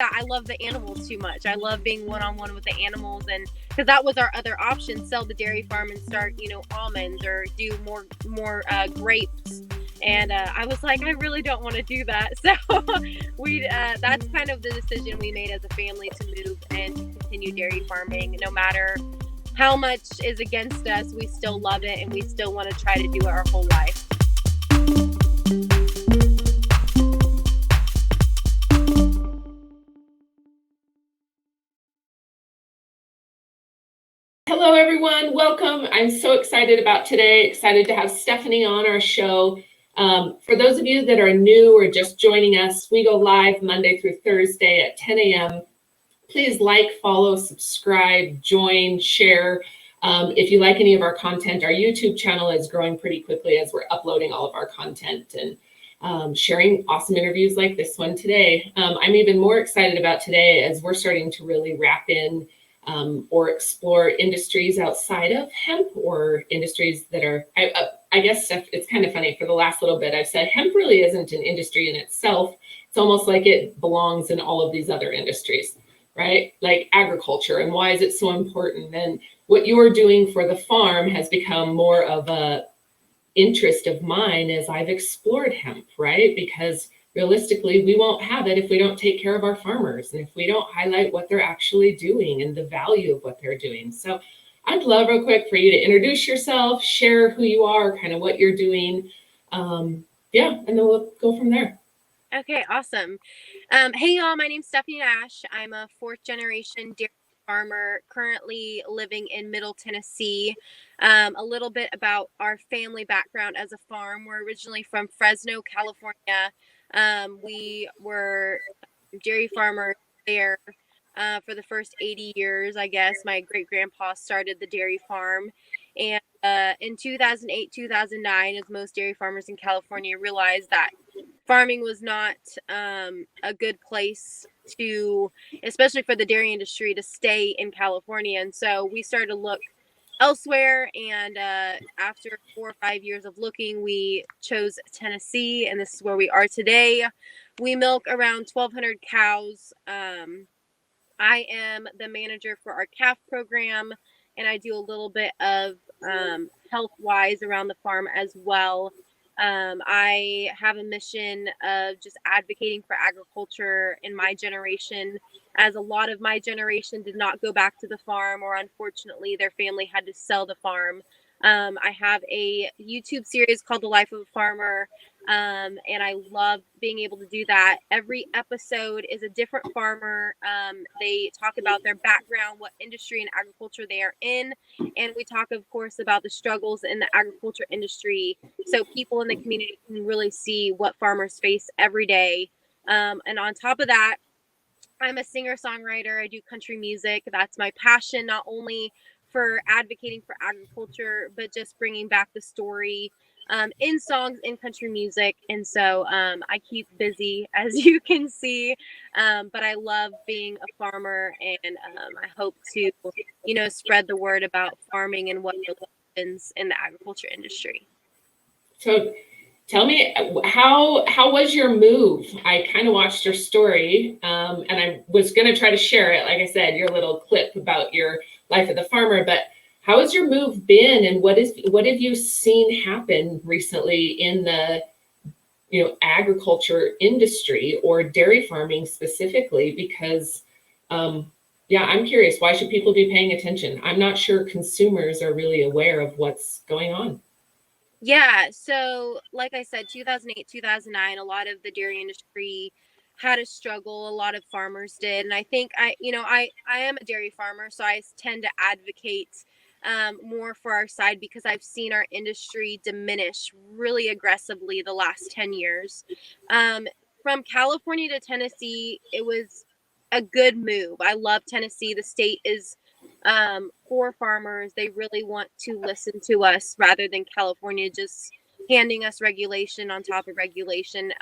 I love the animals too much. I love being one-on-one with the animals, and because that was our other option, sell the dairy farm and start, almonds or do more grapes. And I was like, I really don't want to do that. So that's kind of the decision we made as a family to move and to continue dairy farming. No matter how much is against us, we still love it and we still want to try to do it our whole life. Hello, everyone. Welcome. I'm so excited about today. Excited to have Stephanie on our show. For those of you that are new or just joining us, we go live Monday through Thursday at 10 a.m. Please like, follow, subscribe, join, share. If you like any of our content, our YouTube channel is growing pretty quickly as we're uploading all of our content and sharing awesome interviews like this one today. I'm even more excited about today as we're starting to really wrap in or explore industries outside of hemp, or industries that are, I guess it's kind of funny, for the last little bit I've said hemp really isn't an industry in itself. It's almost like it belongs in all of these other industries, right? Like agriculture, and why is it so important? And what you're doing for the farm has become more of a interest of mine as I've explored hemp, right? Because realistically, we won't have it if we don't take care of our farmers and if we don't highlight what they're actually doing and the value of what they're doing. So I'd love real quick for you to introduce yourself, share who you are, kind of what you're doing. And then we'll go from there. Okay, awesome. Hey y'all, my name's Stephanie Nash. I'm a fourth generation dairy farmer currently living in Middle Tennessee. A little bit about our family background as a farm. We're originally from Fresno, California. We were dairy farmers there for the first 80 years, I guess. My great-grandpa started the dairy farm. And in 2008, 2009, as most dairy farmers in California realized that farming was not a good place to, especially for the dairy industry, to stay in California. And so we started to look elsewhere. And after 4 or 5 years of looking, we chose Tennessee, and this is where we are today. We milk around 1,200 cows. I am the manager for our calf program, and I do a little bit of health-wise around the farm as well. I have a mission of just advocating for agriculture in my generation, as a lot of my generation did not go back to the farm, or unfortunately their family had to sell the farm. I have a YouTube series called The Life of a Farmer, and I love being able to do that. Every episode is a different farmer. They talk about their background, what industry and agriculture they are in, and we talk, of course, about the struggles in the agriculture industry, so people in the community can really see what farmers face every day. And on top of that, I'm a singer-songwriter. I do country music. That's my passion, not only for advocating for agriculture, but just bringing back the story in songs, in country music. And so I keep busy, as you can see, but I love being a farmer, and I hope to, spread the word about farming and what happens in the agriculture industry. So tell me, how was your move? I kind of watched your story, and I was going to try to share it, like I said, your little clip about your life of the farmer, but how has your move been, and what have you seen happen recently in the agriculture industry, or dairy farming specifically? Because I'm curious, why should people be paying attention? I'm not sure consumers are really aware of what's going on. Yeah, so like I said, 2008, 2009, a lot of the dairy industry had a struggle. A lot of farmers did. And I think I am a dairy farmer, so I tend to advocate more for our side, because I've seen our industry diminish really aggressively the last 10 years. From California to Tennessee, it was a good move. I love Tennessee. The state is for farmers. They really want to listen to us, rather than California just handing us regulation on top of regulation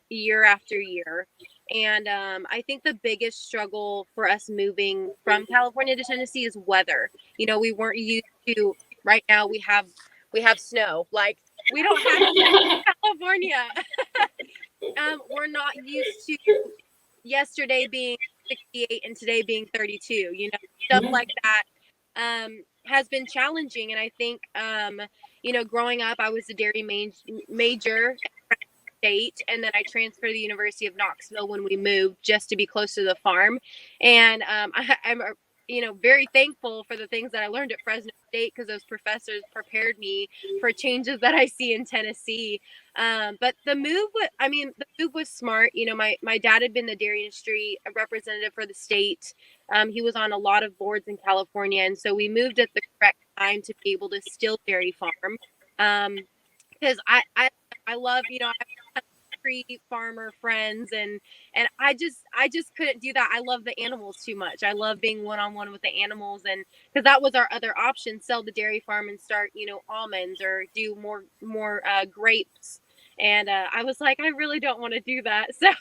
year after year. And I think the biggest struggle for us moving from California to Tennessee is weather. We weren't used to, right now we have snow. Like, we don't have snow in California. We're not used to yesterday being 68 and today being 32, stuff Yeah. like that has been challenging. And I think, growing up, I was a dairy major state, and then I transferred to the University of Knoxville when we moved just to be close to the farm. And I'm very thankful for the things that I learned at Fresno State, because those professors prepared me for changes that I see in Tennessee. But the move was smart. My dad had been the dairy industry representative for the state. He was on a lot of boards in California, and so we moved at the correct time to be able to still dairy farm. Because I love, I have farmer friends, and I just couldn't do that. I love the animals too much. I love being one on one with the animals, and because that was our other option: sell the dairy farm and start, almonds, or do more grapes. And I was like, I really don't want to do that. So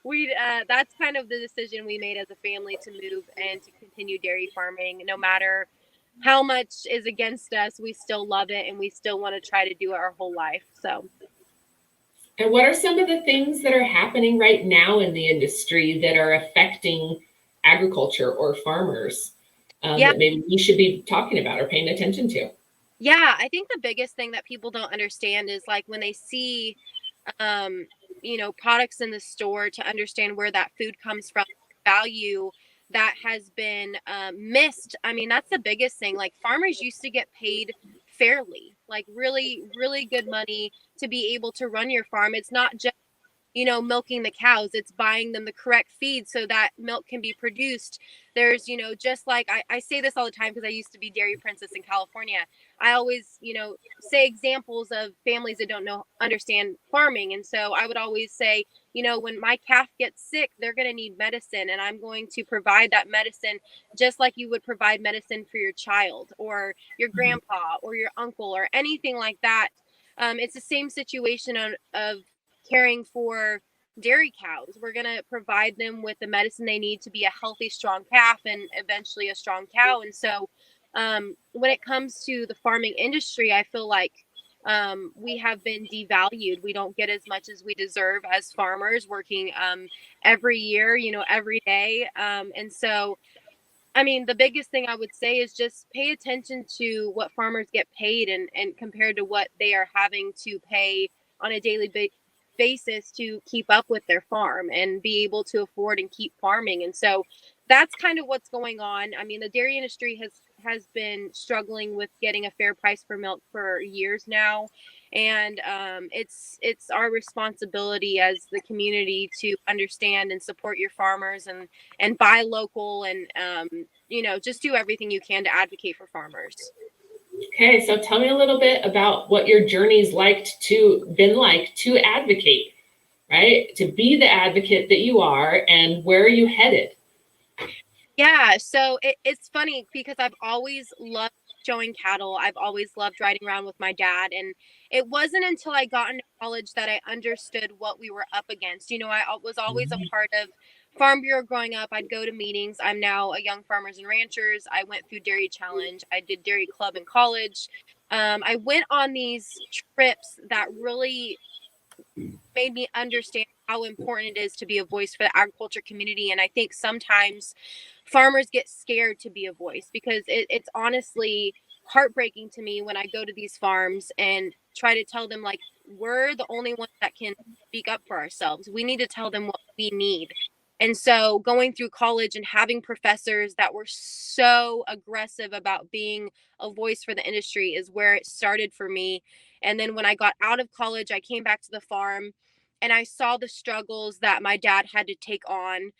we that's kind of the decision we made as a family, to move and to continue dairy farming. No matter how much is against us, we still love it, and we still want to try to do it our whole life. So And what are some of the things that are happening right now in the industry that are affecting agriculture or farmers, yeah. that maybe we should be talking about or paying attention to? Yeah, I think the biggest thing that people don't understand is, like, when they see, um, products in the store, to understand where that food comes from, value that has been missed. I mean, that's the biggest thing. Like, farmers used to get paid fairly, like really, really good money to be able to run your farm. It's not just milking the cows, it's buying them the correct feed so that milk can be produced. There's, just like I say this all the time because I used to be dairy princess in California. I always, say examples of families that don't understand farming. And so I would always say, when my calf gets sick, they're going to need medicine, and I'm going to provide that medicine just like you would provide medicine for your child or your grandpa or your uncle or anything like that. It's the same situation of caring for dairy cows. We're going to provide them with the medicine they need to be a healthy, strong calf, and eventually a strong cow. And so, when it comes to the farming industry, I feel like we have been devalued. We don't get as much as we deserve as farmers, working every year, every day. And so, I mean, the biggest thing I would say is just pay attention to what farmers get paid, and compared to what they are having to pay on a daily basis to keep up with their farm and be able to afford and keep farming. And so that's kind of what's going on. I mean, the dairy industry has been struggling with getting a fair price for milk for years now, and it's our responsibility as the community to understand and support your farmers, and buy local, and just do everything you can to advocate for farmers. Okay, so tell me a little bit about what your journey's been like to advocate, right? To be the advocate that you are, and where are you headed? Yeah, so it's funny because I've always loved showing cattle. I've always loved riding around with my dad. And it wasn't until I got into college that I understood what we were up against. I was always a part of Farm Bureau growing up. I'd go to meetings. I'm now a Young Farmers and Ranchers. I went through Dairy Challenge. I did Dairy Club in college. I went on these trips that really made me understand how important it is to be a voice for the agriculture community. And I think sometimes farmers get scared to be a voice, because it's honestly heartbreaking to me when I go to these farms and try to tell them, like, we're the only ones that can speak up for ourselves. We need to tell them what we need. And so going through college and having professors that were so aggressive about being a voice for the industry is where it started for me. And then when I got out of college, I came back to the farm and I saw the struggles that my dad had to take on.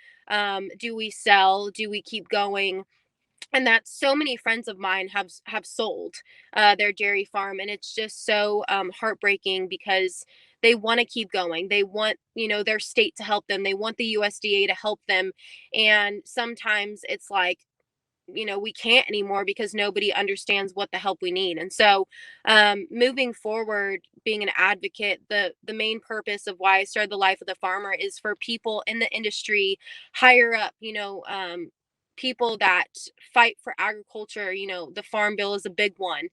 Do we sell? Do we keep going? And that so many friends of mine have sold their dairy farm, and it's just so heartbreaking, because they want to keep going. They want, their state to help them. They want the USDA to help them, and sometimes it's like, we can't anymore because nobody understands what the help we need. And so, moving forward, being an advocate, the main purpose of why I started the Life of the Farmer is for people in the industry higher up, people that fight for agriculture. The farm bill is a big one.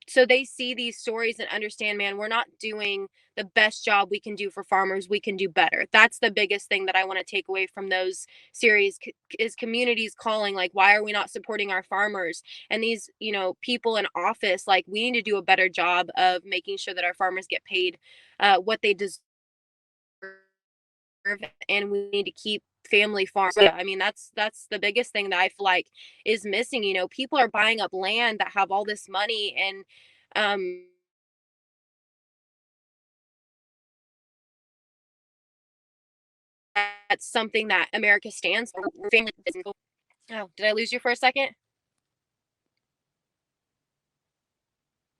so they see these stories and understand, man, we're not doing the best job we can do for farmers. We can do better. That's the biggest thing that I want to take away from those series is communities calling, like, why are we not supporting our farmers? And these, people in office, like, we need to do a better job of making sure that our farmers get paid what they deserve, and we need to keep family farms. I mean, that's the biggest thing that I feel like is missing. People are buying up land that have all this money, and that's something that America stands for. Family. Oh, did I lose you for a second?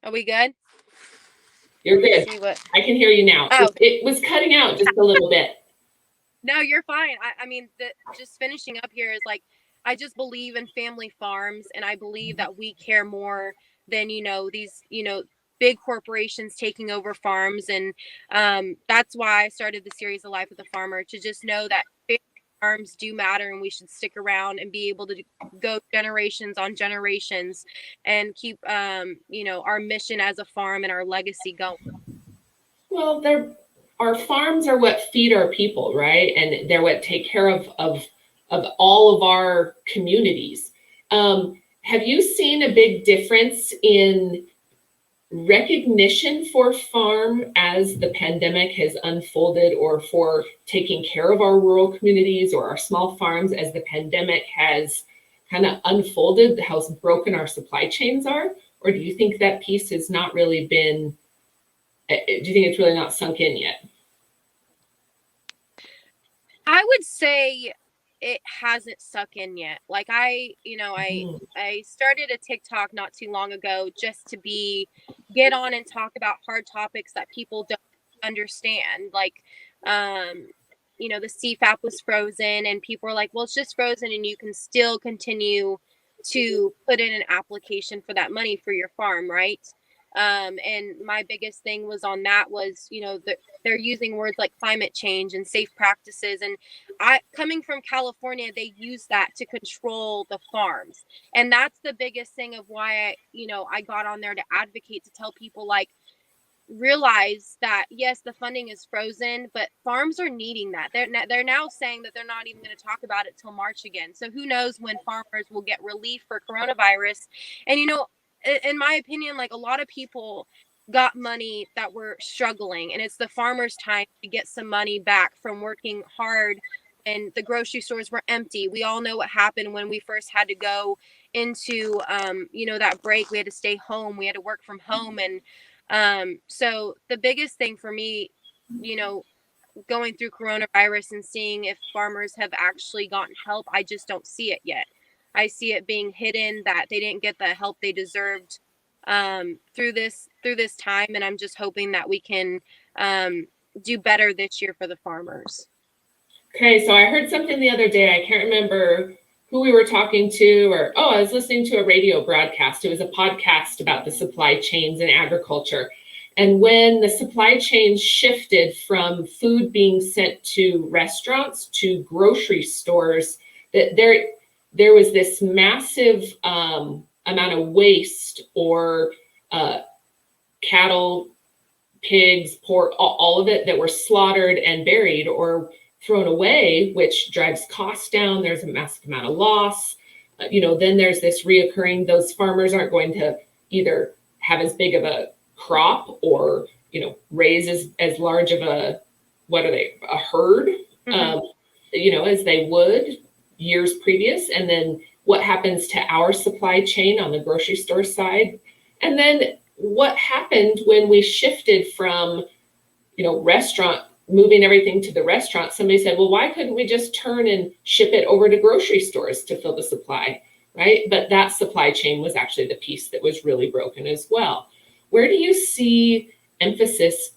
Are we good? You're good. I can hear you now. Oh, it was cutting out just a little bit. No, you're fine. I mean, just finishing up here is like, I just believe in family farms, and I believe that we care more than, these, big corporations taking over farms. And that's why I started the series, The Life of the Farmer, to just know that family farms do matter, and we should stick around and be able to go generations on generations and keep, our mission as a farm and our legacy going. Well, our farms are what feed our people, right? And they're what take care of all of our communities. Have you seen a big difference in recognition for farm as the pandemic has unfolded, or for taking care of our rural communities or our small farms as the pandemic has kind of unfolded, how broken our supply chains are? Or do you think that piece has not really been, do you think it's really not sunk in yet? I would say it hasn't sunk in yet. Like I started a TikTok not too long ago just to get on and talk about hard topics that people don't understand. Like, the CFAP was frozen, and people were like, well, it's just frozen and you can still continue to put in an application for that money for your farm, right? And my biggest thing was on that was, they're using words like climate change and safe practices. And coming from California, they use that to control the farms. And that's the biggest thing of why I got on there to advocate, to tell people, like, realize that yes, the funding is frozen, but farms are needing that. They're now saying that they're not even going to talk about it till March again. So who knows when farmers will get relief for coronavirus. And in my opinion, like, a lot of people got money that were struggling, and it's the farmers' time to get some money back from working hard, and the grocery stores were empty. We all know what happened when we first had to go into that break. We had to stay home, we had to work from home. And so the biggest thing for me, going through coronavirus and seeing if farmers have actually gotten help, I just don't see it yet. I see it being hidden, that they didn't get the help they deserved through this time. And I'm just hoping that we can do better this year for the farmers. Okay, so I heard something the other day. I can't remember who we were talking to, I was listening to a radio broadcast. It was a podcast about the supply chains in agriculture. And when the supply chain shifted from food being sent to restaurants to grocery stores, that there was this massive amount of waste, or cattle, pigs, pork, all of it that were slaughtered and buried or thrown away, which drives costs down. There's a massive amount of loss. Then there's this reoccurring, those farmers aren't going to either have as big of a crop or, raise as large of a herd, as they would years previous. And then what happens to our supply chain on the grocery store side? And then what happened when we shifted from, restaurant, moving everything to the restaurant? Somebody said, well, why couldn't we just turn and ship it over to grocery stores to fill the supply, right? But that supply chain was actually the piece that was really broken as well. Where do you see emphasis,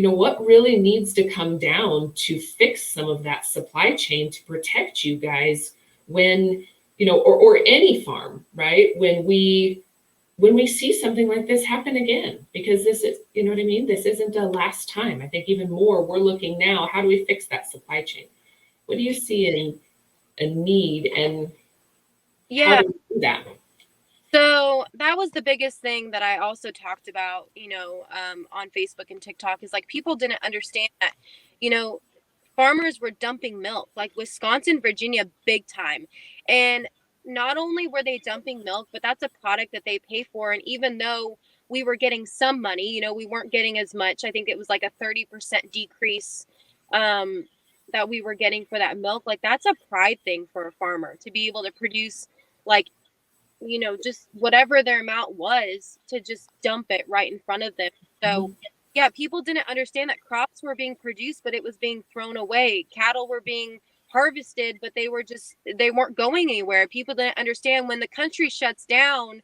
what really needs to come down to fix some of that supply chain to protect you guys when, or any farm, right? When we see something like this happen again, because this is, what I mean? This isn't a last time. I think even more, we're looking now, how do we fix that supply chain? What do you see in a need, and how do we do that? So that was the biggest thing that I also talked about, on Facebook and TikTok, is like people didn't understand that, you know, farmers were dumping milk, like Wisconsin, Virginia, big time. And not only were they dumping milk, but that's a product that they pay for. And even though we were getting some money, we weren't getting as much. I think it was like a 30% decrease um, that we were getting for that milk. Like that's a pride thing for a farmer to be able to produce like just whatever their amount was to just dump it right in front of them. So, yeah, people didn't understand that crops were being produced, but it was being thrown away. Cattle were being harvested, but they weren't going anywhere. People didn't understand when the country shuts down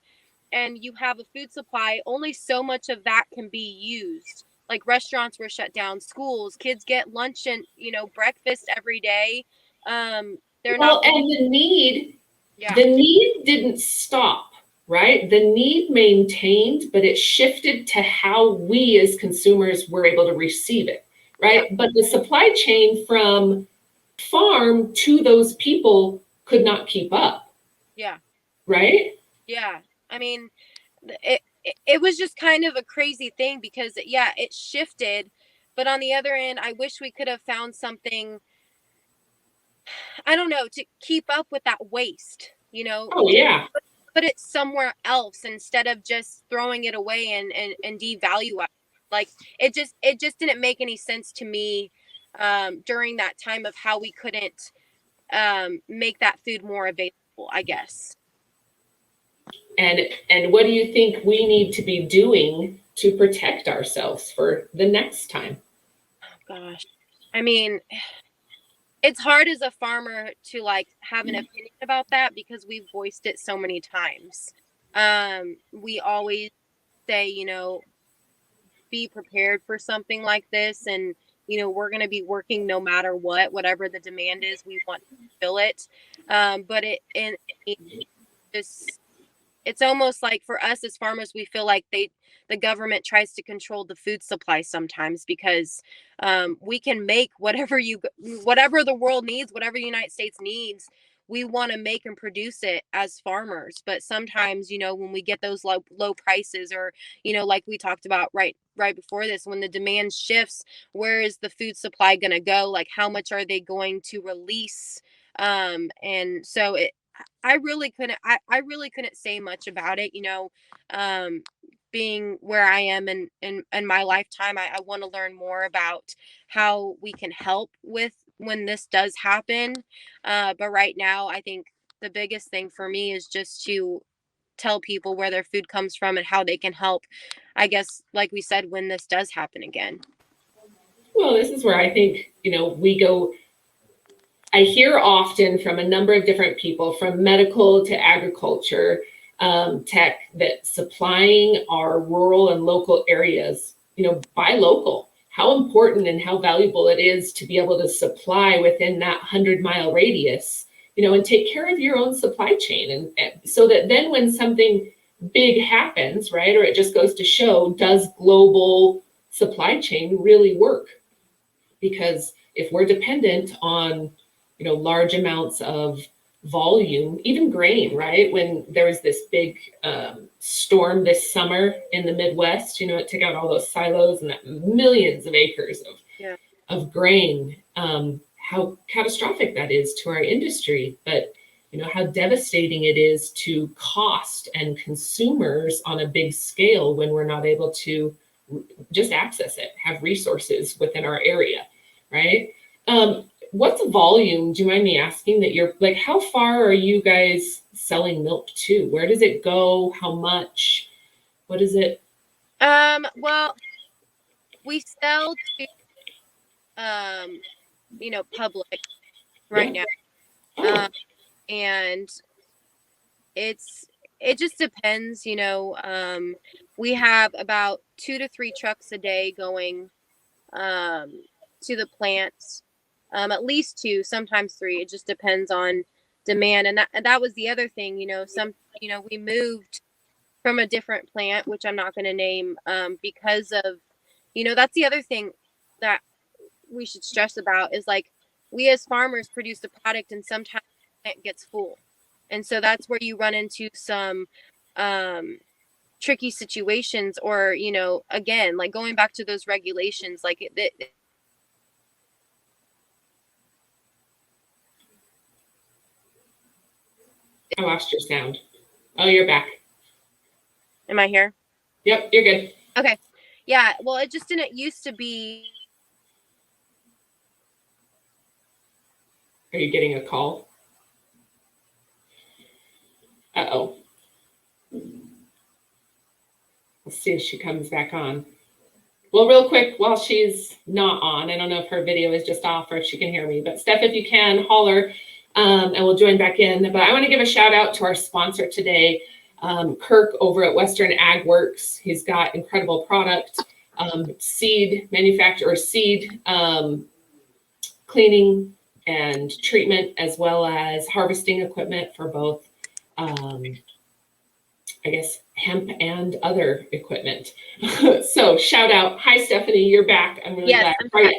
and you have a food supply, only so much of that can be used. Like restaurants were shut down, schools, kids get lunch and, breakfast every day. They're Well, not being, and yeah, the need didn't stop, right? The need maintained, but it shifted to how we as consumers were able to receive it, yeah, right? But the supply chain from farm to those people could not keep up, yeah. right? Yeah. I mean, it was just kind of a crazy thing because yeah, it shifted, but on the other end, I wish we could have found something, I don't know, to keep up with that waste, Oh, yeah. put it somewhere else instead of just throwing it away and devalue it. Like it just didn't make any sense to me during that time of how we couldn't make that food more available, I guess. And what do you think we need to be doing to protect ourselves for the next time? Gosh. I mean, it's hard as a farmer to like have an opinion about that because we've voiced it so many times. We always say, be prepared for something like this, and we're going to be working no matter what, whatever the demand is, we want to fill it. But it just it's almost like for us as farmers, we feel like the government tries to control the food supply sometimes because we can make whatever the world needs, whatever the United States needs. We want to make and produce it as farmers, but sometimes when we get those low prices, or like we talked about right before this, when the demand shifts, where is the food supply going to go? Like how much are they going to release? And so I really couldn't say much about it, being where I am in my lifetime. I want to learn more about how we can help with when this does happen. But right now, I think the biggest thing for me is just to tell people where their food comes from and how they can help, I guess, like we said, when this does happen again. Well, this is where I think, we go. I hear often from a number of different people, from medical to agriculture, tech, that supplying our rural and local areas, buy local, how important and how valuable it is to be able to supply within that 100-mile radius, and take care of your own supply chain. And so that then when something big happens, right, or it just goes to show, does global supply chain really work? Because if we're dependent on large amounts of volume, even grain, right? When there was this big storm this summer in the Midwest, it took out all those silos and that millions of acres Yeah. of grain. How catastrophic that is to our industry, but how devastating it is to cost and consumers on a big scale when we're not able to just access it, have resources within our area, right? What's volume? Do you mind me asking that you're like, how far are you guys selling milk to? Where does it go? How much? What is it? Well, we sell to public right Yeah. now. Oh, And it just depends, we have about 2 to 3 trucks a day going um to the plants, at least two, sometimes three. It just depends on demand. And that was the other thing, we moved from a different plant, which I'm not going to name, because of, that's the other thing that we should stress about is like we as farmers produce a product and sometimes the plant gets full. And so that's where you run into some tricky situations, or, you know, again, like going back to those regulations, like I lost your sound. Oh, you're back. am I here? Yep, you're good. Okay. Yeah, well, it just didn't used to be. Are you getting a call? Uh-oh. Let's see if she comes back on. Well, real quick, while she's not on, I don't know if her video is just off or if she can hear me, but Steph, if you can, holler, and we'll join back in. But I want to give a shout out to our sponsor today, Kirk over at Western Ag Works. He's got incredible product, seed manufacturer, seed cleaning and treatment, as well as harvesting equipment for both, I guess, hemp and other equipment. So shout out. Hi, Stephanie, you're back. I'm really glad. I'm back.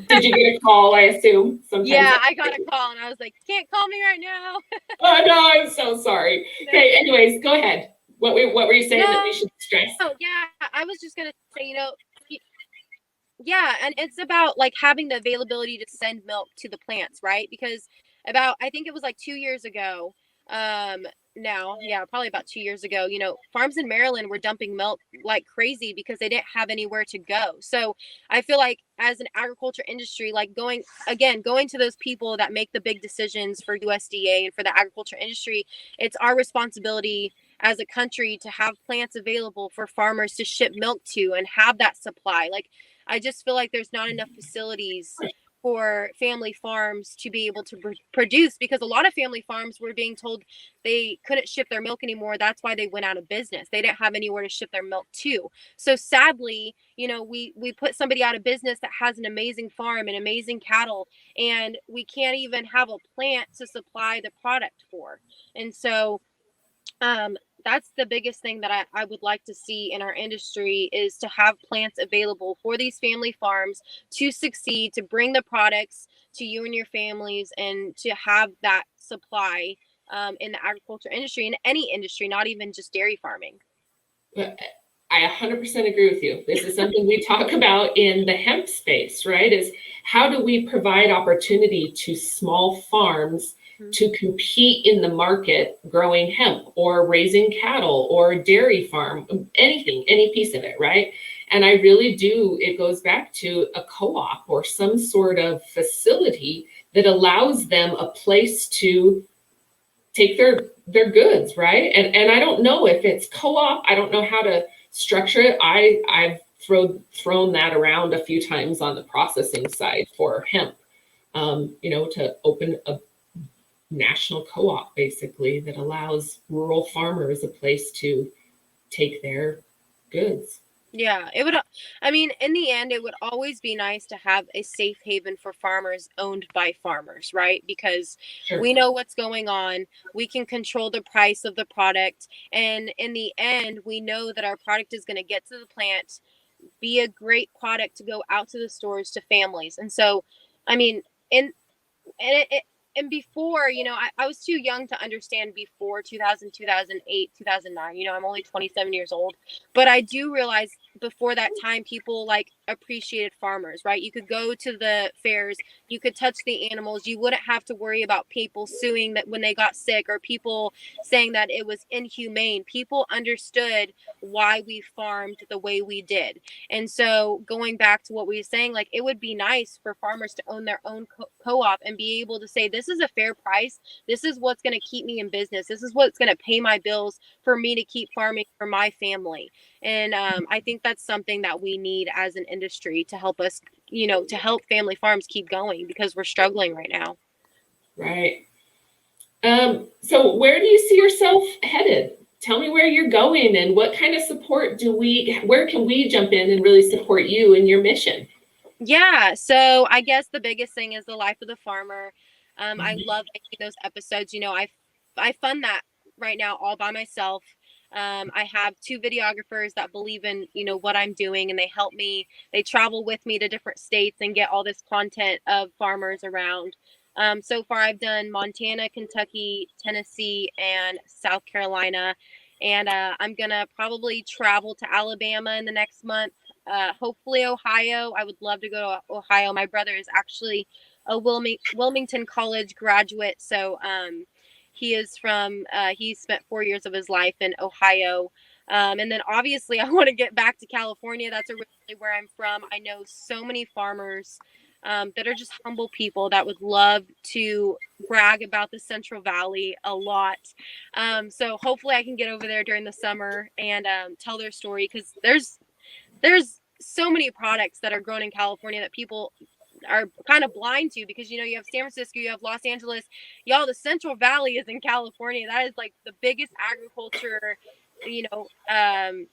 Did you get a call, I assume? Sometimes yeah, I got a call and I was like, can't call me right now. Oh, no, I'm so sorry. Okay, anyways, go ahead. What were you saying that we should stress? Oh, yeah, I was just going to say, you know, yeah, and it's about like having the availability to send milk to the plants, right? Because I think it was like 2 years ago, now, yeah, probably about 2 years ago, you know, farms in Maryland were dumping milk like crazy because they didn't have anywhere to go. So I feel like as an agriculture industry, like going to those people that make the big decisions for USDA and for the agriculture industry, it's our responsibility as a country to have plants available for farmers to ship milk to and have that supply. Like, I just feel like there's not enough facilities for family farms to be able to produce, because a lot of family farms were being told they couldn't ship their milk anymore. That's why they went out of business. They didn't have anywhere to ship their milk to. So sadly, you know, we put somebody out of business that has an amazing farm and amazing cattle, and we can't even have a plant to supply the product for. And so that's the biggest thing that I would like to see in our industry, is to have plants available for these family farms to succeed, to bring the products to you and your families, and to have that supply in the agriculture industry, in any industry, not even just dairy farming. I 100% agree with you. This is something we talk about in the hemp space, right? Is how do we provide opportunity to small farms to compete in the market growing hemp or raising cattle or dairy farm, anything, any piece of it, right? And I really do, it goes back to a co-op or some sort of facility that allows them a place to take their goods, right? And I don't know if it's co-op, I don't know how to structure it. I've thrown that around a few times on the processing side for hemp, you know, to open a national co-op basically that allows rural farmers a place to take their goods. Yeah, it would, I mean, in the end, it would always be nice to have a safe haven for farmers owned by farmers, right? Because Sure. we know what's going on. We can control the price of the product. And in the end, we know that our product is going to get to the plant, be a great product to go out to the stores, to families. And so, I mean, and it and before, you know, I was too young to understand before 2000, 2008, 2009. You know, I'm only 27 years old, but I do realize before that time, people like appreciated farmers, right? You could go to the fairs, you could touch the animals, you wouldn't have to worry about people suing that when they got sick, or people saying that it was inhumane. People understood why we farmed the way we did. And so going back to what we were saying, like, it would be nice for farmers to own their own co-op and be able to say, this is a fair price. This is what's going to keep me in business. This is what's going to pay my bills for me to keep farming for my family. And I think that's something that we need as an industry to help us, you know, to help family farms keep going, because we're struggling right now. Right. So where do you see yourself headed? Tell me where you're going and what kind of support where can we jump in and really support you in your mission? Yeah, so I guess the biggest thing is the life of the farmer. I love making those episodes. You know, I fund that right now all by myself. I have two videographers that believe in, you know, what I'm doing, and they help me. They travel with me to different states and get all this content of farmers around. So far, I've done Montana, Kentucky, Tennessee, and South Carolina. And I'm going to probably travel to Alabama in the next month. Hopefully Ohio. I would love to go to Ohio. My brother is actually a Wilmington College graduate. So he is from, he spent 4 years of his life in Ohio. And then obviously I want to get back to California. That's originally where I'm from. I know so many farmers that are just humble people that would love to brag about the Central Valley a lot. So hopefully I can get over there during the summer and tell their story, because there's so many products that are grown in California that people are kind of blind to, because you have San Francisco, you have Los Angeles, y'all, the Central Valley is in California. That is like the biggest agriculture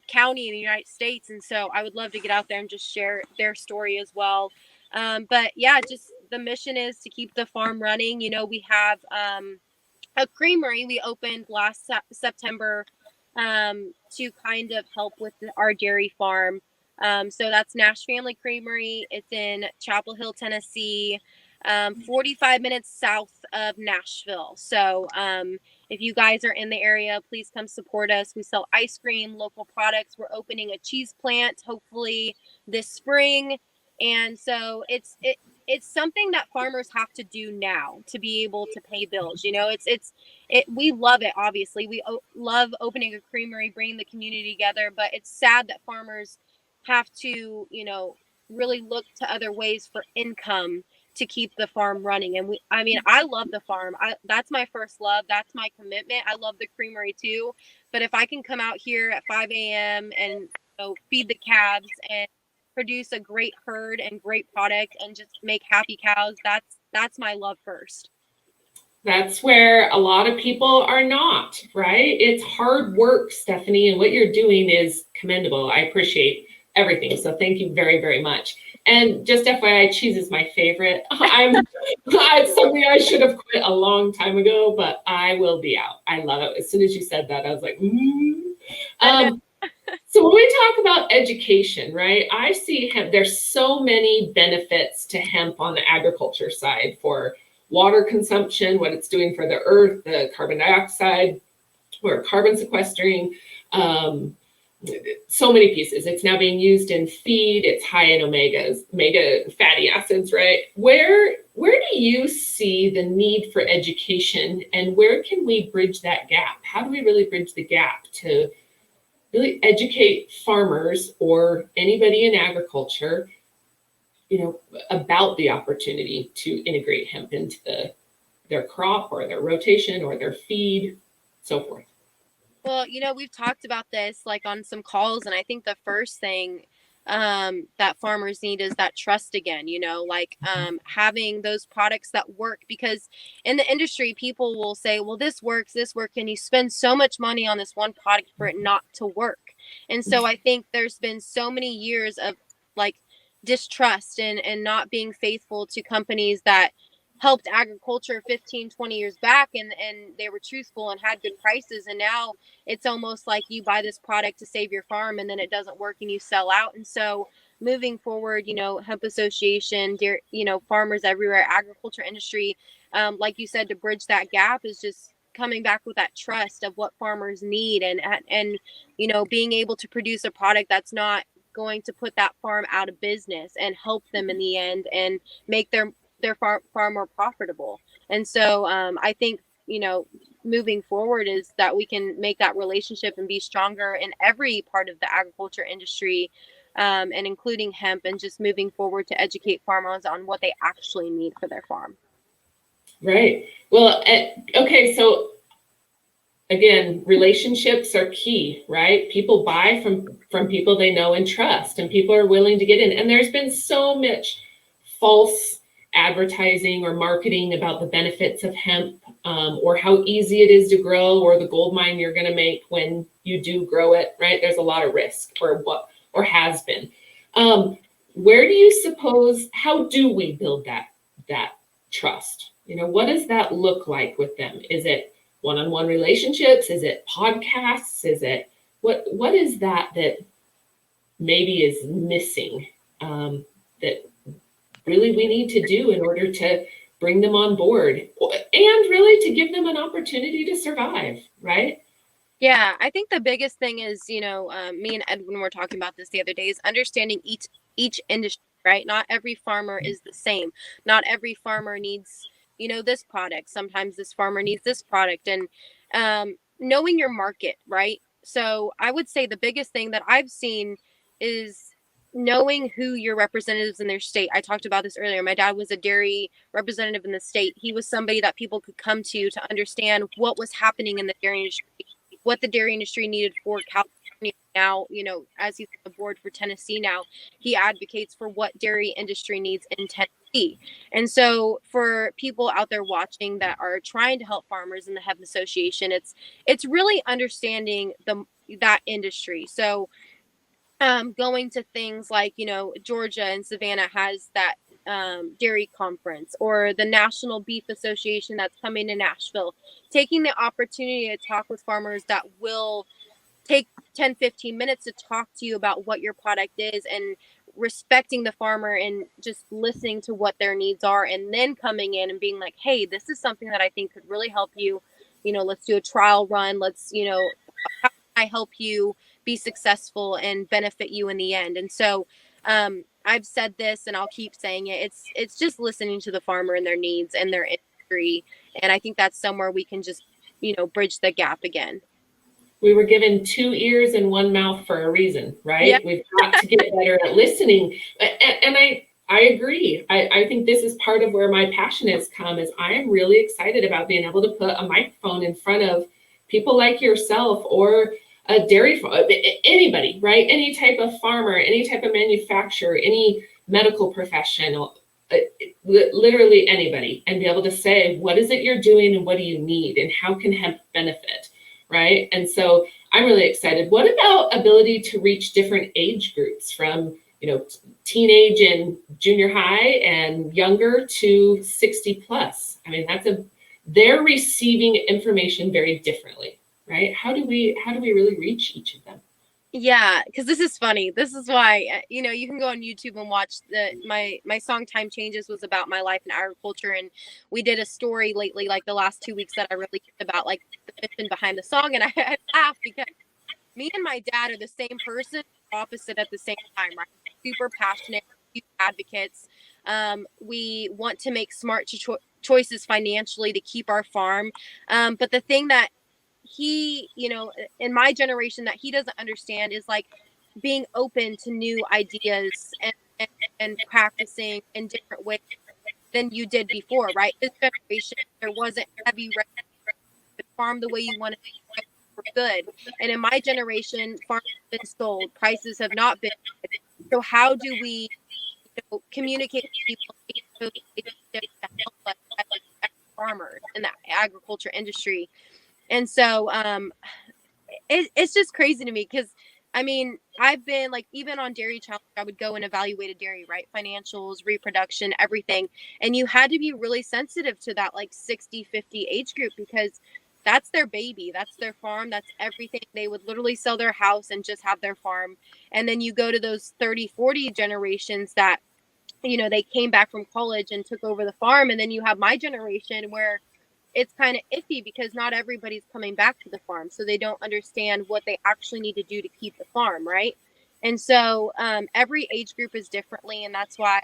county in the United States. And so I would love to get out there and just share their story as well. But yeah, just the mission is to keep the farm running. We have a creamery we opened last September to kind of help with our dairy farm. So that's Nash Family Creamery. It's in Chapel Hill, Tennessee, 45 minutes south of Nashville. So if you guys are in the area, please come support us. We sell ice cream, local products. We're opening a cheese plant hopefully this spring. And so it's something that farmers have to do now to be able to pay bills. We love it. Obviously, we love opening a creamery, bringing the community together. But it's sad that farmers have to, really look to other ways for income to keep the farm running. And I love the farm. That's my first love. That's my commitment. I love the creamery too. But if I can come out here at 5 a.m. and feed the calves and produce a great herd and great product and just make happy cows, that's my love first. That's where a lot of people are not, right? It's hard work, Stephanie, and what you're doing is commendable. I appreciate everything. So thank you very, very much. And just FYI, cheese is my favorite. It's something I should have quit a long time ago, but I will be out. I love it. As soon as you said that, I was like, So when we talk about education, right, I see hemp, there's so many benefits to hemp on the agriculture side for water consumption, what it's doing for the earth, the carbon dioxide, or carbon sequestering, so many pieces. It's now being used in feed. It's high in omega fatty acids, right? Where do you see the need for education, and where can we bridge that gap? How do we really bridge the gap to really educate farmers or anybody in agriculture, about the opportunity to integrate hemp into their crop or their rotation or their feed, so forth? Well, we've talked about this like on some calls, and I think the first thing that farmers need is that trust again, having those products that work, because in the industry, people will say, well, this works, and you spend so much money on this one product for it not to work. And so I think there's been so many years of like distrust and not being faithful to companies that helped agriculture 15, 20 years back, and they were truthful and had good prices. And now it's almost like you buy this product to save your farm and then it doesn't work and you sell out. And so moving forward, Hemp Association, farmers everywhere, agriculture industry, like you said, to bridge that gap is just coming back with that trust of what farmers need, and being able to produce a product that's not going to put that farm out of business and help them in the end and make their farm more profitable. And so I think, moving forward is that we can make that relationship and be stronger in every part of the agriculture industry, and including hemp, and just moving forward to educate farmers on what they actually need for their farm. Right. Well, okay. So again, relationships are key, right? People buy from people they know and trust, and people are willing to get in. And there's been so much false advertising or marketing about the benefits of hemp, or how easy it is to grow, or the gold mine you're going to make when you do grow it, right? There's a lot of risk, or has been. Where do you suppose, how do we build that trust? What does that look like with them? Is it one-on-one relationships? Is it podcasts? Is it, what is that maybe is missing, that really we need to do in order to bring them on board, and really to give them an opportunity to survive, right? Yeah, I think the biggest thing is, me and Edwin were talking about this the other day, is understanding each industry, right? Not every farmer is the same. Not every farmer needs, this product. Sometimes this farmer needs this product, and knowing your market, right? So I would say the biggest thing that I've seen is knowing who your representatives in their state. I talked about this earlier. My dad was a dairy representative in the state. He was somebody that people could come to understand what was happening in the dairy industry, what the dairy industry needed for California. Now, as he's on the board for Tennessee now, he advocates for what dairy industry needs in Tennessee. And so for people out there watching that are trying to help farmers in the Hemp Association, it's really understanding that industry. So going to things like, Georgia and Savannah has that dairy conference, or the National Beef Association that's coming to Nashville, taking the opportunity to talk with farmers that will take 10-15 minutes to talk to you about what your product is, and respecting the farmer and just listening to what their needs are, and then coming in and being like, hey, this is something that I think could really help you. Let's do a trial run. Let's, how can I help you be successful and benefit you in the end? And so I've said this and I'll keep saying it. It's just listening to the farmer and their needs and their industry. And I think that's somewhere we can just, bridge the gap again. We were given 2 ears and 1 mouth for a reason, right? Yeah. We've got to get better at listening. And I agree. I think this is part of where my passion has come, is I am really excited about being able to put a microphone in front of people like yourself, or a dairy farm, anybody, right? Any type of farmer, any type of manufacturer, any medical professional, literally anybody, and be able to say, what is it you're doing and what do you need and how can hemp benefit? Right. And so I'm really excited. What about ability to reach different age groups, from, teenage and junior high and younger to 60 plus? I mean, they're receiving information very differently, right? How do we really reach each of them? Yeah, because this is funny. This is why, you can go on YouTube and watch my song Time Changes was about my life in agriculture, and we did a story lately, like the last 2 weeks, that I released about like the mission behind the song, and I laughed because me and my dad are the same person, opposite at the same time, right? Super passionate, huge advocates. We want to make smart choices financially to keep our farm. But the thing that he, in my generation, that he doesn't understand is like being open to new ideas, and practicing in different ways than you did before, right? This generation, there wasn't heavy farm the way you wanted to for good. And in my generation, farms have been sold, prices have not been. So how do we, communicate with people to help us as farmers in the agriculture industry? And so it's just crazy to me, because I mean, I've been like, even on Dairy Challenge, I would go and evaluate a dairy, right? Financials, reproduction, everything. And you had to be really sensitive to that like 60-50 age group, because that's their baby, that's their farm, that's everything. They would literally sell their house and just have their farm. And then you go to those 30-40 generations that, they came back from college and took over the farm. And then you have my generation, where it's kind of iffy, because not everybody's coming back to the farm, so they don't understand what they actually need to do to keep the farm, right? And so every age group is differently, and that's why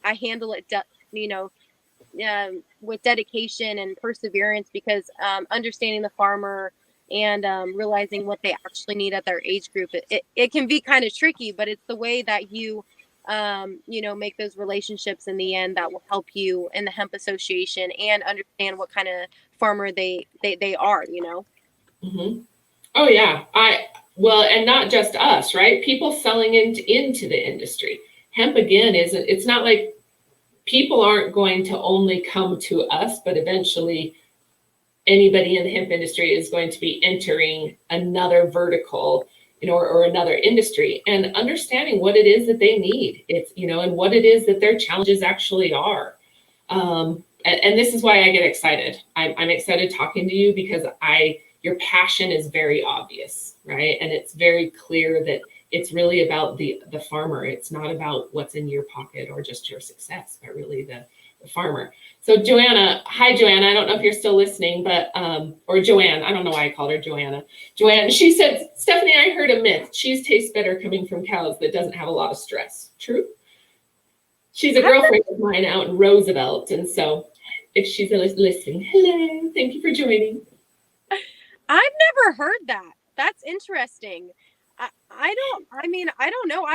I handle it with dedication and perseverance, because understanding the farmer and realizing what they actually need at their age group, it can be kind of tricky, but it's the way that you make those relationships in the end that will help you in the hemp association, and understand what kind of farmer they are. Mm-hmm. Oh yeah. Well, and not just us, right? People selling into the industry. Hemp, again, it's not like people aren't going to only come to us, but eventually anybody in the hemp industry is going to be entering another vertical, or another industry, and understanding what it is that they need. It's, and what it is that their challenges actually are. And this is why I get excited. I'm excited talking to you, because your passion is very obvious, right? And it's very clear that it's really about the farmer. It's not about what's in your pocket or just your success, but really the the farmer. So Joanna, hi Joanna, I don't know if you're still listening, but, or Joanne, I don't know why I called her Joanna. Joanne, she said, Stephanie, I heard a myth. Cheese tastes better coming from cows that doesn't have a lot of stress. True? She's a girlfriend of mine out in Roosevelt. And so if she's listening, hello, thank you for joining. I've never heard that. That's interesting. I don't know.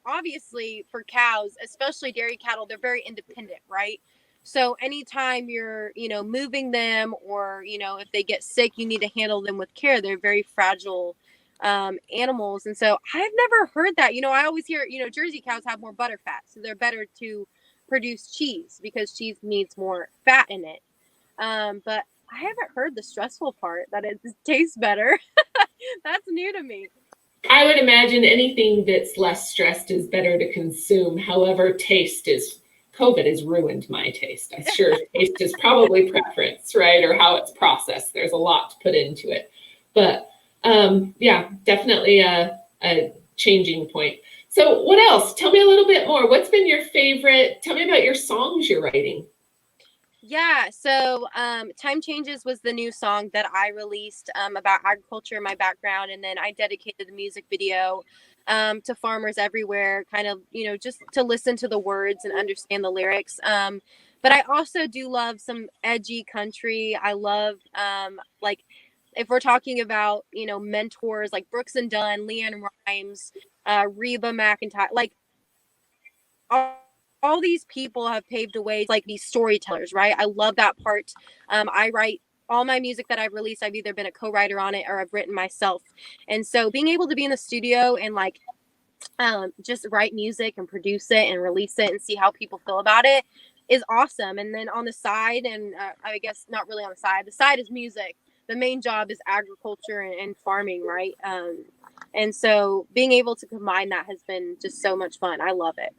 Obviously for cows, especially dairy cattle, they're very independent, right? So anytime you're, moving them or, if they get sick, you need to handle them with care. They're very fragile animals. And so I've never heard that. I always hear, Jersey cows have more butter fat, so they're better to produce cheese because cheese needs more fat in it. But I haven't heard the stressful part that it tastes better. That's new to me. I would imagine anything that's less stressed is better to consume. However, COVID has ruined my taste. I'm sure taste is probably preference, right? Or how it's processed. There's a lot to put into it. But yeah, definitely a changing point. So what else? Tell me a little bit more. What's been your favorite? Tell me about your songs you're writing. Yeah, so Time Changes was the new song that I released about agriculture and my background. And then I dedicated the music video to farmers everywhere, kind of, just to listen to the words and understand the lyrics. But I also do love some edgy country. I love, like, if we're talking about, mentors like Brooks and Dunn, Leanne Rimes, Reba McEntire, like, all these people have paved a way, like these storytellers, right? I love that part. I write all my music that I've released. I've either been a co-writer on it or I've written myself. And so being able to be in the studio and like just write music and produce it and release it and see how people feel about it is awesome. And then on the side, and I guess not really on the side is music. The main job is agriculture and farming, right? And so being able to combine that has been just so much fun. I love it.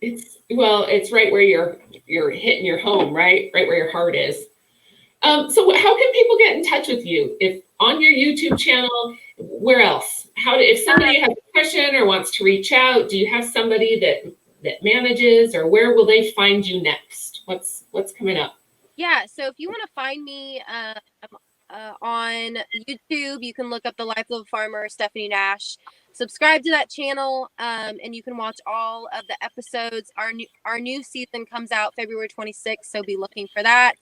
It's right where you're hitting your home, right where your heart is. So how can people get in touch with you? If on your YouTube channel, where else? If somebody has a question or wants to reach out, do you have somebody that manages, or where will they find you next? What's coming up? Yeah, so if you want to find me on YouTube, you can look up The Life of a Farmer, Stephanie Nash. Subscribe to that channel, and you can watch all of the episodes. Our new season comes out February 26th, so be looking for that.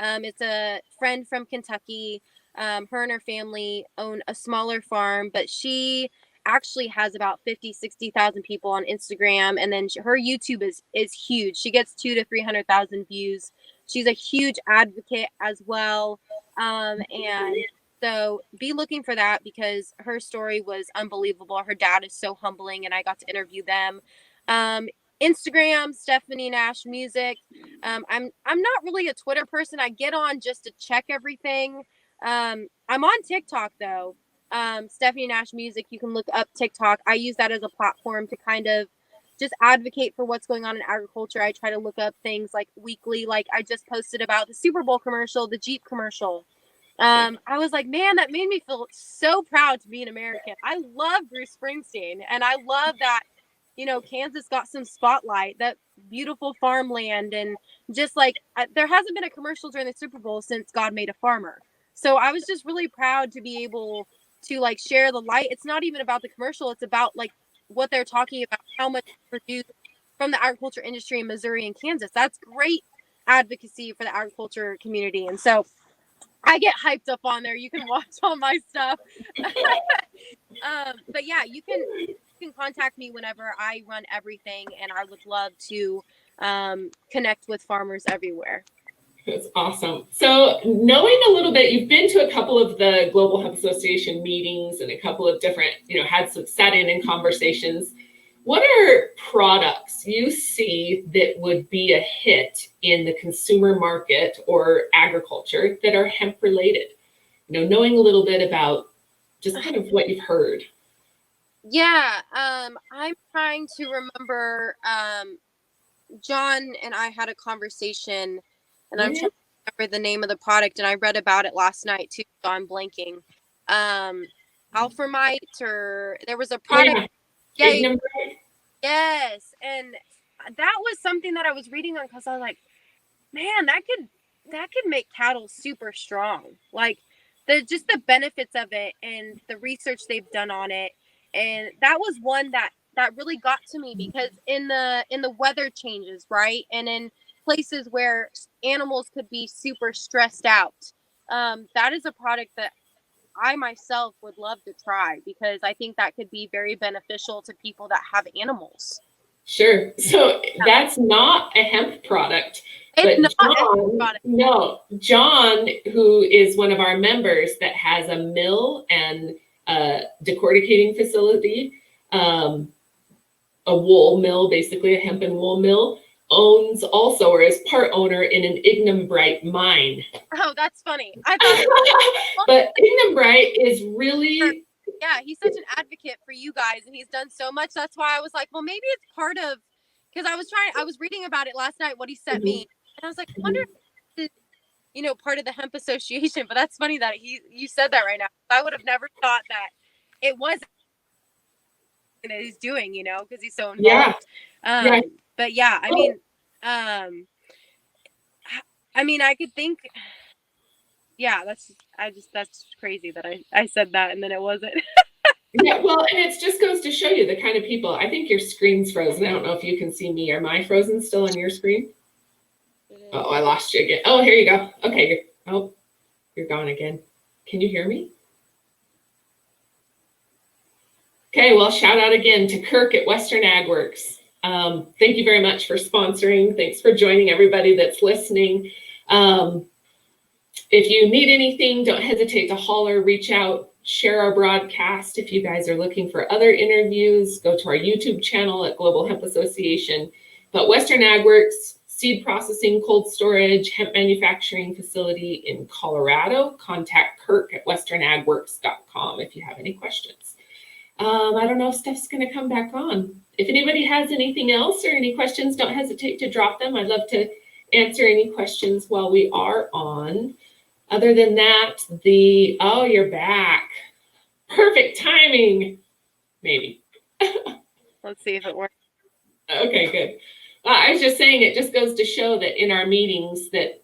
It's a friend from Kentucky. Her and her family own a smaller farm, but she actually has about 60,000 people on Instagram, and then her YouTube is huge. She gets 200,000 to 300,000 views. She's a huge advocate as well. And so be looking for that because her story was unbelievable. Her dad is so humbling, and I got to interview them. Instagram, Stephanie Nash Music. I'm not really a Twitter person. I get on just to check everything. I'm on TikTok though. Stephanie Nash Music. You can look up TikTok. I use that as a platform to kind of just advocate for what's going on in agriculture. I try to look up things like weekly. Like I just posted about the Super Bowl commercial, the Jeep commercial. I was like, man, that made me feel so proud to be an American. I love Bruce Springsteen, and I love that, Kansas got some spotlight, that beautiful farmland, and just like there hasn't been a commercial during the Super Bowl since God Made a Farmer. So I was just really proud to be able to like share the light. It's not even about the commercial. It's about like what they're talking about, how much produced from the agriculture industry in Missouri and Kansas. That's great advocacy for the agriculture community. And so I get hyped up on there. You can watch all my stuff. But yeah, you can contact me whenever. I run everything, and I would love to connect with farmers everywhere. That's awesome. So knowing a little bit, you've been to a couple of the Global Hemp Association meetings and a couple of different, had some sat in conversations. What are products you see that would be a hit in the consumer market or agriculture that are hemp related? Knowing a little bit about just kind of what you've heard. Yeah, I'm trying to remember. John and I had a conversation, and I'm trying to remember the name of the product, and I read about it last night too, so I'm blanking. Alphamite, or there was a product. Yeah. Ignimbrite. Yes, and that was something that I was reading on, because I was like, man, that could make cattle super strong. Like the benefits of it and the research they've done on it. And that was one that really got to me, because in the weather changes, right? And in places where animals could be super stressed out. That is a product that I myself would love to try, because I think that could be very beneficial to people that have animals. Sure. So that's not a hemp product, but It's not a John, product. no, John, who is one of our members that has a mill and a decorticating facility, a wool mill, basically a hemp and wool mill, owns also, or is part owner in an Ignimbrite mine. Oh, that's funny. I thought But Ignimbrite is really, yeah, he's such an advocate for you guys, and he's done so much. That's why I was like, well, maybe it's part of, because I was reading about it last night, what he sent me, and I was like, I wonder if it's, part of the hemp association. But that's funny that you said that right now. I would have never thought that it was that he's doing, because he's so involved. yeah. But yeah, I mean, I could think, yeah, that's crazy that I said that and then it wasn't. Yeah, well, and it just goes to show you the kind of people. I think your screen's frozen. I don't know if you can see me. Am I frozen still on your screen? Oh, I lost you again. Oh, here you go. Okay. You're gone again. Can you hear me? Okay, well, shout out again to Kirk at Western Ag Works. Thank you very much for sponsoring. Thanks for joining everybody that's listening. If you need anything, don't hesitate to holler, reach out, share our broadcast. If you guys are looking for other interviews, go to our YouTube channel at Global Hemp Association. But Western Ag Works, seed processing, cold storage, hemp manufacturing facility in Colorado. Contact Kirk at westernagworks.com if you have any questions. I don't know if Steph's going to come back on. If anybody has anything else or any questions, don't hesitate to drop them. I'd love to answer any questions while we are on. Other than that, oh, you're back. Perfect timing. Maybe. Let's see if it works. Okay, good. I was just saying, it just goes to show that in our meetings that,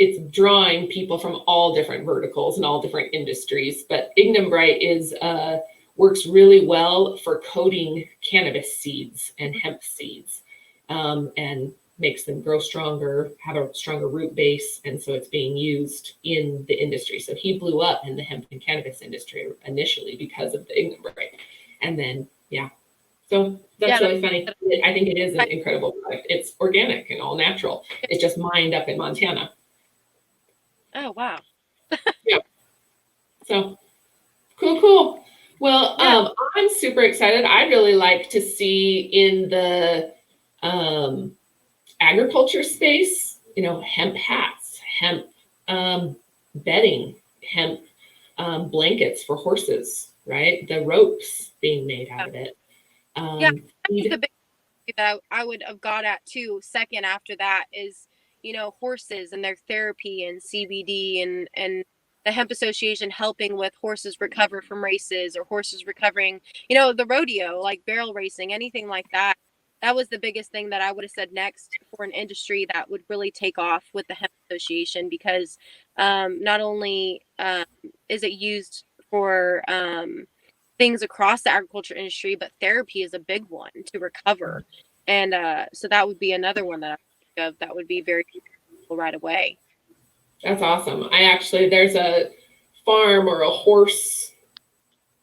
it's drawing people from all different verticals and all different industries. But Ignimbrite works really well for coating cannabis seeds and hemp seeds, and makes them grow stronger, have a stronger root base. And so it's being used in the industry. So he blew up in the hemp and cannabis industry initially because of the Ignimbrite. And then, yeah. So that's really funny. I think it is an incredible product. It's organic and all natural. It's just mined up in Montana. Oh, wow. Yeah. So cool. Well, yeah. I'm super excited. I really like to see in the agriculture space, hemp hats, hemp bedding, hemp blankets for horses, right? The ropes being made out of it. Yeah, that's the big thing that I would have got at too. Second after that is, horses and their therapy and CBD and the Hemp Association helping with horses recover from races, or horses recovering, the rodeo, like barrel racing, anything like that. That was the biggest thing that I would have said next for an industry that would really take off with the Hemp Association, because not only is it used for things across the agriculture industry, but therapy is a big one to recover. And so that would be another one that I think of that would be very useful right away. That's awesome. There's a farm or a horse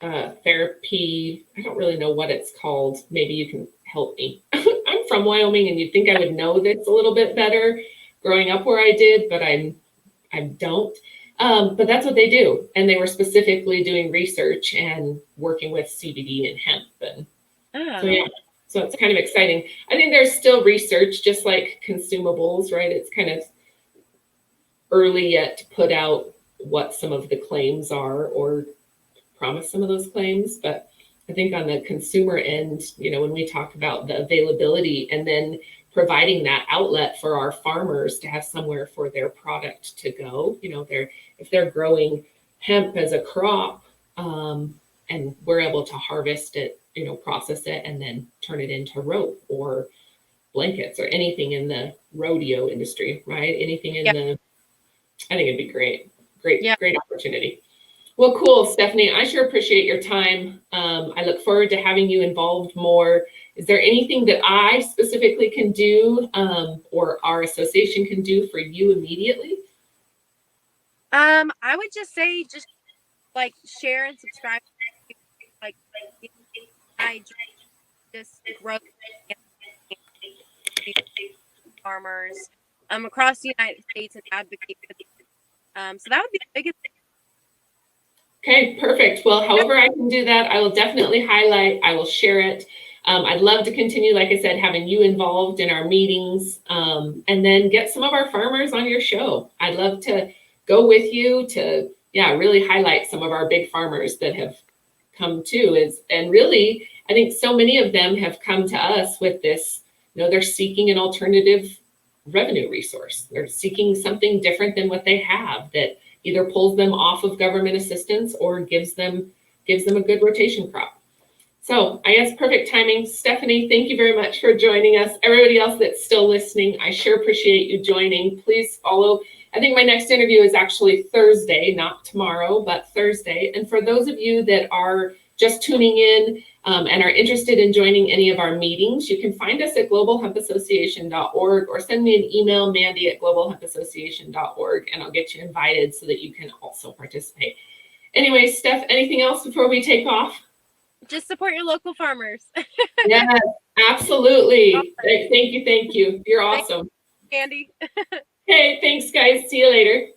therapy. I don't really know what it's called. Maybe you can help me. I'm from Wyoming, and you'd think I would know this a little bit better growing up where I did, but I don't. But that's what they do. And they were specifically doing research and working with CBD and hemp. And so, yeah, so it's kind of exciting. I think there's still research, just like consumables, right? It's kind of early yet to put out what some of the claims are or promise some of those claims. But I think on the consumer end, when we talk about the availability and then providing that outlet for our farmers to have somewhere for their product to go, if they're growing hemp as a crop, and we're able to harvest it, process it, and then turn it into rope or blankets or anything in the rodeo industry, right? Anything in the, I think it'd be great. Great opportunity. Well, cool, Stephanie. I sure appreciate your time. I look forward to having you involved more. Is there anything that I specifically can do or our association can do for you immediately? I would just say like share and subscribe. Like I just grow farmers across the United States and advocate for them. So that would be the biggest. Okay, perfect. Well, however I can do that, I will definitely highlight, I will share it. I'd love to continue, like I said, having you involved in our meetings and then get some of our farmers on your show. I'd love to go with you to, really highlight some of our big farmers that have come to and really, I think so many of them have come to us with this, they're seeking an alternative revenue resource. They're seeking something different than what they have that either pulls them off of government assistance or gives them a good rotation crop. So I guess perfect timing. Stephanie, thank you very much for joining us. Everybody else that's still listening, I sure appreciate you joining. Please follow. I think my next interview is actually Thursday, not tomorrow, but Thursday. And for those of you that are just tuning in and are interested in joining any of our meetings, you can find us at globalhempassociation.org or send me an email, mandy@globalhempassociation.org, and I'll get you invited so that you can also participate. Anyway, Steph, anything else before we take off? Just support your local farmers. Yes, absolutely. Awesome. Thank you. You're awesome. Thanks, Andy. Hey, thanks, guys. See you later.